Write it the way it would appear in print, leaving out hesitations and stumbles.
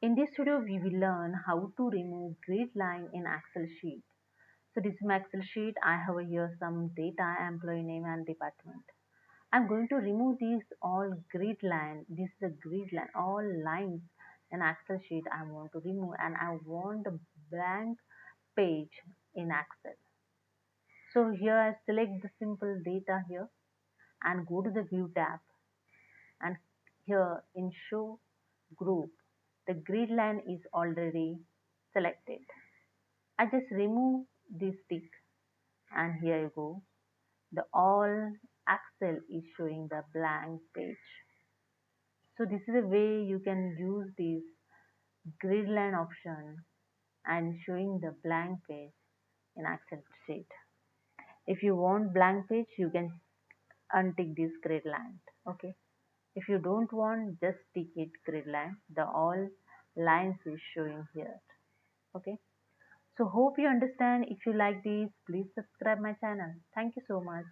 In this video, we will learn how to remove grid line in Excel sheet. So this is my Excel sheet. I have here some data, employee name and department. I'm going to remove these all grid line. This is a grid line, all lines in Excel sheet I want to remove, and I want a blank page in Excel. So here I select the simple data here and go to the view tab, and here in show group the grid line is already selected. I just remove this tick and here you go. The all Excel is showing the blank page. So this is a way you can use this grid line option and showing the blank page in Excel sheet. If you want blank page, you can untick this grid line. Okay. If you don't want, just tick it grid line. The all lines is showing here. Okay. So hope you understand. If you like this, please subscribe my channel. Thank you so much.